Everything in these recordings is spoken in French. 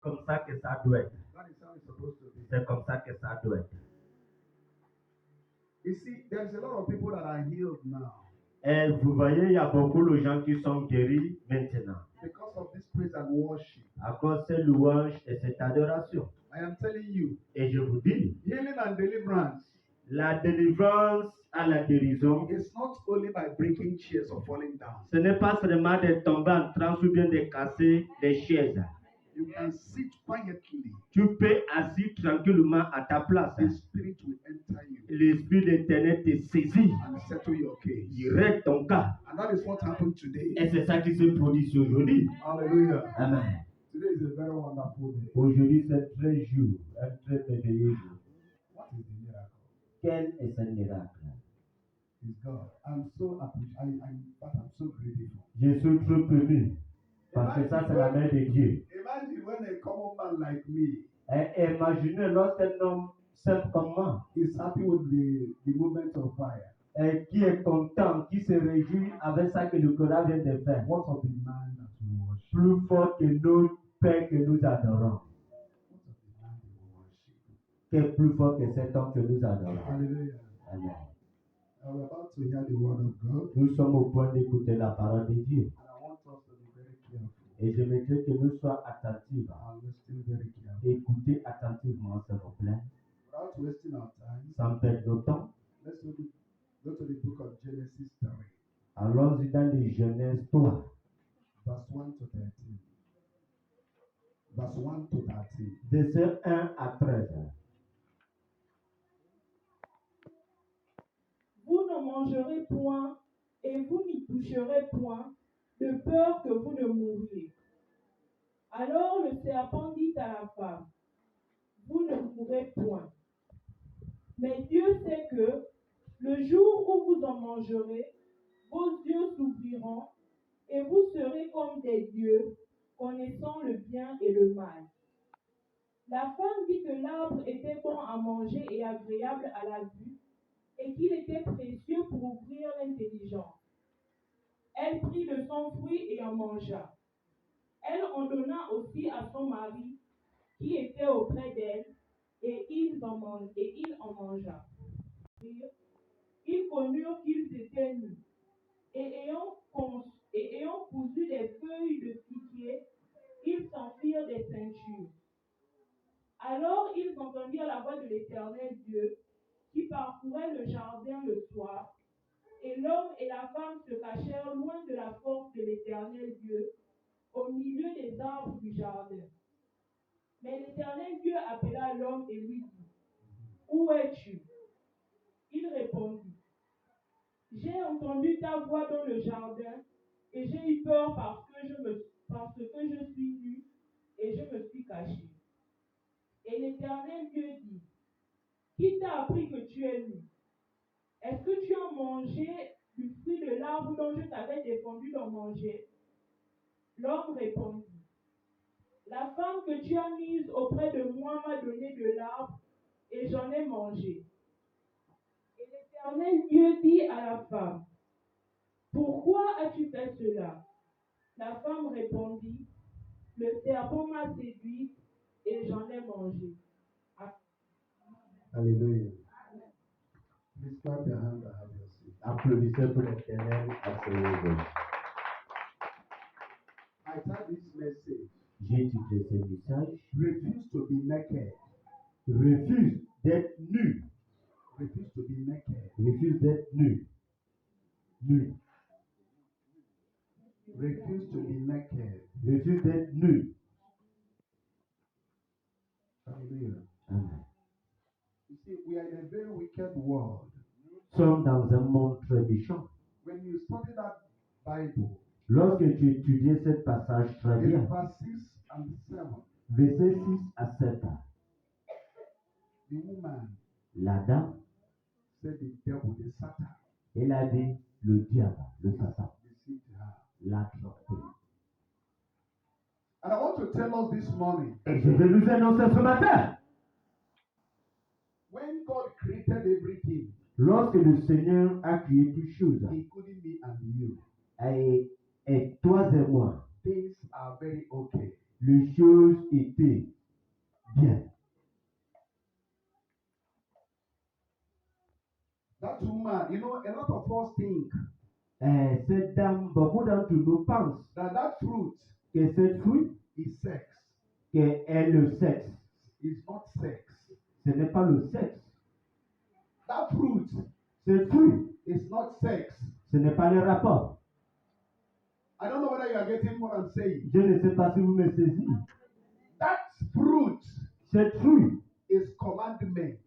comme ça que ça doit être. That is how it's supposed to be. C'est comme ça que ça doit être. You see, there's a lot of people that are healed now Et vous voyez, il y a beaucoup de gens qui sont guéris maintenant because of this praise and worship. à cause de ces louanges et cette adoration. I am telling you, Et je vous dis, healing and deliverance la délivrance à la guérison, is not only by breaking chairs or falling down. ce n'est pas seulement de tomber en transe ou bien de casser les chaises. You can sit quietly. Tu peux assis tranquillement à ta place. The Spirit will enter you L'Esprit de l'Éternel te saisit. and settle your case. Il règle ton cas. And that is what happened today. Et c'est ça qui se produit aujourd'hui. Hallelujah. Amen. Today is a very wonderful day. Aujourd'hui, c'est très jour, un très merveilleux jour. What is the miracle? Quel est ce miracle? It's God. I'm so appreciative. I'm so grateful. Je suis trop ému. Parce que ça, c'est la main de Dieu. Imagine when a common man like me Et imaginez lorsqu'un homme simple comme moi, is happy with the movement of fire. et qui est content, qui se réjouit avec ça que le Coran vient de faire. What of the man that we worship? Plus fort que nos pères que nous adorons. What of the man that we worship? Qui est plus fort que cet homme que nous adorons. Hallelujah. Amen. We're about to hear the word of God. Nous sommes au point d'écouter la parole de Dieu. And I want us to be very careful. Et je voudrais que nous soyons attentifs. And listen very careful. Écoutez attentivement, s'il vous plaît. Without wasting our time, Sans perdre de temps. let's go to the book of Genesis 3, Allons-y dans les Genèse 3, verse 1 to 13. Verse 1 to 13. versets 1 à 13. Vous ne mangerez point et vous n'y toucherez point, de peur que vous ne mouriez. Alors le serpent dit à la femme, vous ne mourrez point. Mais Dieu sait que le jour où vous en mangerez, vos yeux s'ouvriront et vous serez comme des dieux, connaissant le bien et le mal. La femme vit que l'arbre était bon à manger et agréable à la vue, et qu'il était précieux pour ouvrir l'intelligence. Elle prit de son fruit et en mangea. Elle en donna aussi à son mari, qui était auprès d'elle, et il en mangea. Ils connurent qu'ils étaient nus, et ayant cousu des feuilles de figuier, ils s'en firent des ceintures. Alors ils entendirent la voix de l'Éternel Dieu, qui parcourait le jardin le soir, et l'homme et la femme se cachèrent loin de la force de l'Éternel Dieu, au milieu des arbres du jardin. Mais l'Éternel Dieu appela l'homme et lui dit, « Où es-tu » Il répondit, « J'ai entendu ta voix dans le jardin, et j'ai eu peur parce que je suis nu, et je me suis caché. » Et l'Éternel Dieu dit, « Qui t'a appris que tu es nu? Est-ce que tu as mangé du fruit de l'arbre dont je t'avais défendu d'en manger ?» L'homme répondit, « La femme que tu as mise auprès de moi m'a donné de l'arbre, et j'en ai mangé. » Et l'Éternel Dieu dit à la femme, « Pourquoi as-tu fait cela ?» La femme répondit, « Le serpent m'a séduite, et j'en ai mangé. » Hallelujah. Please clap your hands and have your seat. Applaudissez pour l'Éternel à ce niveau. I type this message. J'ai étudié ce message. Refuse to be naked. Refuse d'être nu. Refuse to be naked. Refuse d'être nu. Nu. Refuse to be naked. Refuse d'être nu. Hallelujah. Amen. You see, we are in a very wicked world. Nous sommes dans un monde très méchant. When you study that Bible, Lorsque tu étudies ce passage très in bien, verse 6 and 7, versets 6 à 7, the woman la dame, said the devil, the Satan, elle a dit le diable, le Satan, deceived her. l'a trompé. And I want to tell us this morning, Et je vais nous annoncer ce matin, when God created everything, lorsque le Seigneur a créé toutes choses, including me and you, et toi et moi, things are very okay. les choses étaient bien. That woman, a lot of us think Cette dame, beaucoup d'entre nous pensent that fruit que cette fruit, is sex. que est le sexe. It's not sex. Ce n'est pas le sexe. That fruit Ce fruit, is not sex. ce n'est pas le rapport. I don't know whether you are getting what I'm saying. Je ne sais pas si vous me saisissez. That fruit Cette fruit, is commandment.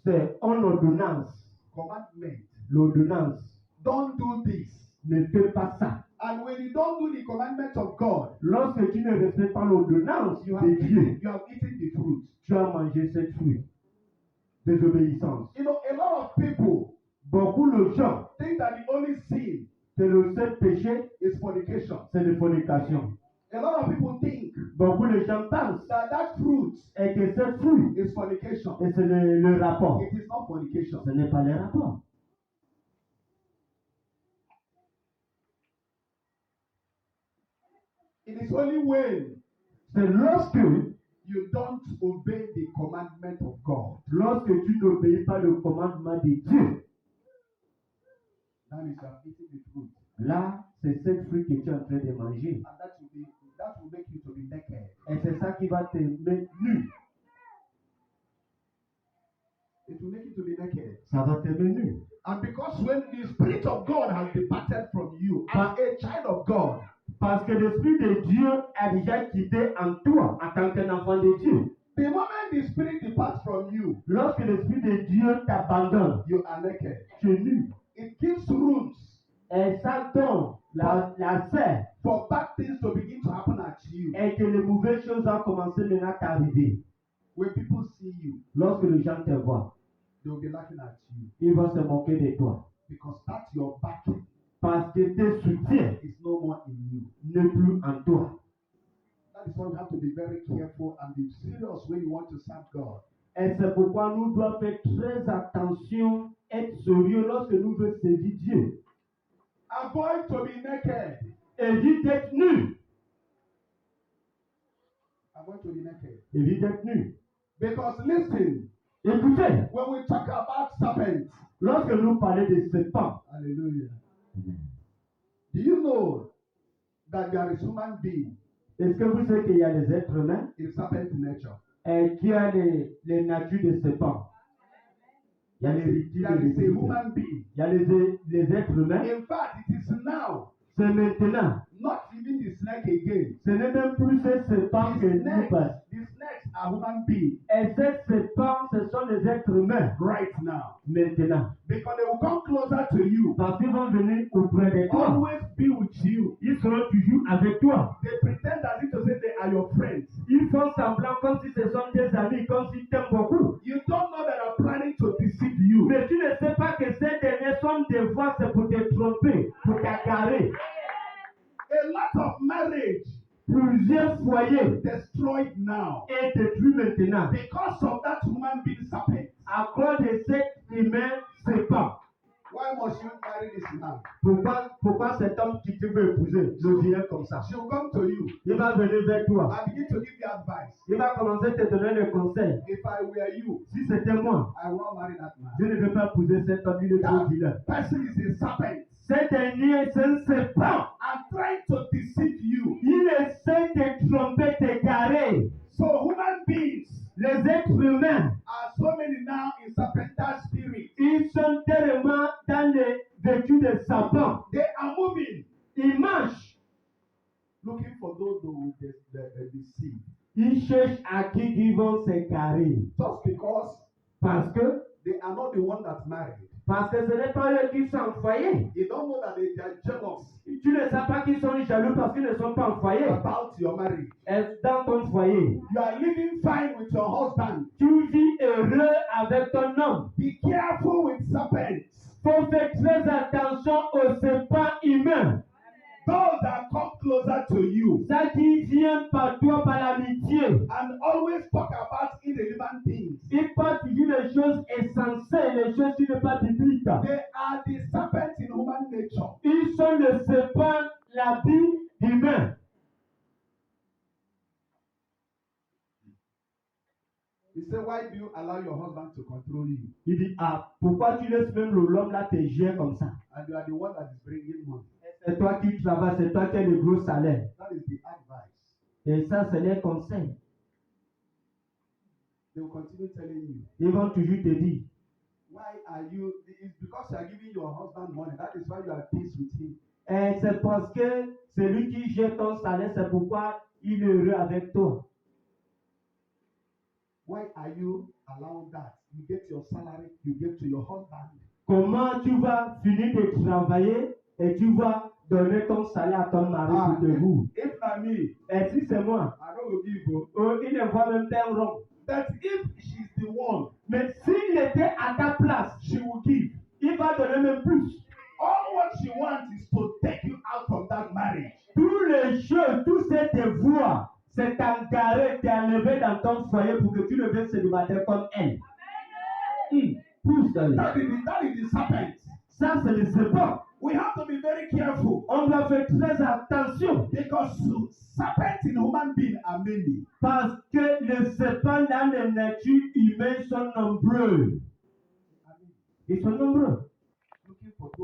c'est en ordonnance. Commandment. L'ordonnance. Don't do this. Ne fais pas ça. And when you don't do the commandment of God, Lorsque tu ne respectes pas l'ordonnance you have de Dieu, eaten the fruit. tu as mangé cette fruit. Désobéissance. A lot of people Beaucoup de gens, think that the only sin que le seul péché, is fornication. c'est la fornication. A lot of people think Beaucoup de gens pensent that fruit et que cette fruit, is fornication. et c'est le rapport. It is not fornication. Ce n'est pas le rapport. It is only when C'est lorsque you don't obey the commandment of God tu n'obéis pas le commandement de Dieu, that you have eaten the fruit. là, c'est cette fruit que tu es en train de manger. And that will make you to be naked. Et c'est ça qui va te mettre nu. It will make you to be naked. Ça va te mettre nu. And because when the Spirit of God has departed from you as a child of God, Parce que l'Esprit de Dieu a déjà quitté en toi en tant qu'un enfant de Dieu. the moment the Spirit departs from you, Lorsque l'Esprit de Dieu t'abandonne, you are naked. tu es nu. It gives rooms Et ça donne la serre for bad things to begin to happen at you. et que les mauvaises choses ont commencé maintenant à t'arriver. When people see you, Lorsque les gens te voient, they will be laughing at you ils vont se moquer de toi. because that's your backing Parce que tes soutiens is no more in you. ne plus en toi. That is why we have to be very careful and be serious when you want to serve God. Et c'est pourquoi nous devons faire très attention, être sérieux lorsque nous voulons servir Dieu. Avoid to be naked. Évite d'être nu. Avoid to be naked. Évite d'être nu. Because listen, Écoutez, when we talk about serpents, lorsque nous parlons de serpents, hallelujah. Do you know that there is human being est-ce que vous savez qu'il y a les êtres humains in serpent nature? et qu'il y a les natures des serpents? Il y a les reptiles There et les is a reptiles. human being. Il y a les êtres humains. In fact, it is now C'est maintenant. not even the snake again. Ce n'est même plus ces serpents que nous parlons. The snakes are human beings Et ces serpents, ce sont les êtres humains. right now. Maintenant. Because they will come closer to you, Parce qu'ils vont venir auprès de toi. always be with you. Ils seront toujours avec toi. They pretend as if to say they are your friends. Ils font semblant comme si ce sont des amis, comme s'ils t'aiment beaucoup. You don't know that they are planning to deceive you. Mais tu ne sais pas que ces derniers sont des fois, c'est pour te tromper, pour t'agarrer. A lot of marriage Plusieurs foyers destroyed now est détruit maintenant because of that human being serpent. à cause de cet humain serpent. Why must you marry this man? Pourquoi cet homme qui te veut épouser le vient comme ça? She will come to you Il va venir vers toi. and begin to give you advice. Il va commencer à te donner des conseils. If I were you, Si c'était moi, I will not marry that man. je ne vais pas épouser cet homme, il est trop vilain. That person is a serpent Cet dernier, c'est un serpent. and trying to deceive you. Il essaie de tromper, t'égarer. So human beings Les êtres humains, are so many now in serpental spirit. ils sont tellement dans les vêtus de serpent. They are moving, Ils marchent. looking for those who will deceive. Ils cherchent à qui ils vont s'égarer. Just because Parce que they are not the one that married. ce n'est pas eux qui sont en foyer. You don't know that they are jealous Tu ne sais pas qu'ils sont jaloux parce qu'ils ne sont pas en foyer. about your marriage. Et dans ton foyer, You are living fine with your husband. tu vis heureux avec ton homme. Be careful with serpents. Faut faire très attention aux serpents humains. Those that come closer to you Ça qui vient par toi par l'amitié. and always talk about irrelevant things. Ils parlent toujours des choses essentielles, les choses qui ne sont pas bibliques. They are the serpents in human nature. Ils sont le serpent, la vie humaine. He said, why do you allow your husband to control you? Il dit, ah, pourquoi tu laisses même l'homme là te gérer comme ça? And you are the one that is bringing money. C'est toi qui travailles, c'est toi qui as le gros salaire. That is the advice. Et ça, c'est les conseils. They will continue telling you. Ils vont toujours te dire, Why are you? It's because you are giving your husband money. That is why you are at peace with him. et c'est parce que c'est lui qui gère ton salaire, c'est pourquoi il est heureux avec toi. Why are you allowing that? You get your salary, you give to your husband. Comment tu vas finir de travailler et tu vas donner ton salaire à ton mari pour te vous? If not me, Et si c'est moi, I don't will give you. il ne voit même pas un rond. That if she's the one, Mais s'il était à ta place, she will give. il va donner même plus. All what she wants is to take you out from that marriage. Toutes les choses, tous ces devoirs, c'est t'engager, t'enlever dans ton foyer pour que tu deviennes célibataire comme elle. Pousse dans les. That is the serpent. Ça, c'est le serpent. We have to be very careful On doit faire très attention because serpents in human beings are many. parce que les serpents dans la nature humaine sont nombreux. Ils sont nombreux.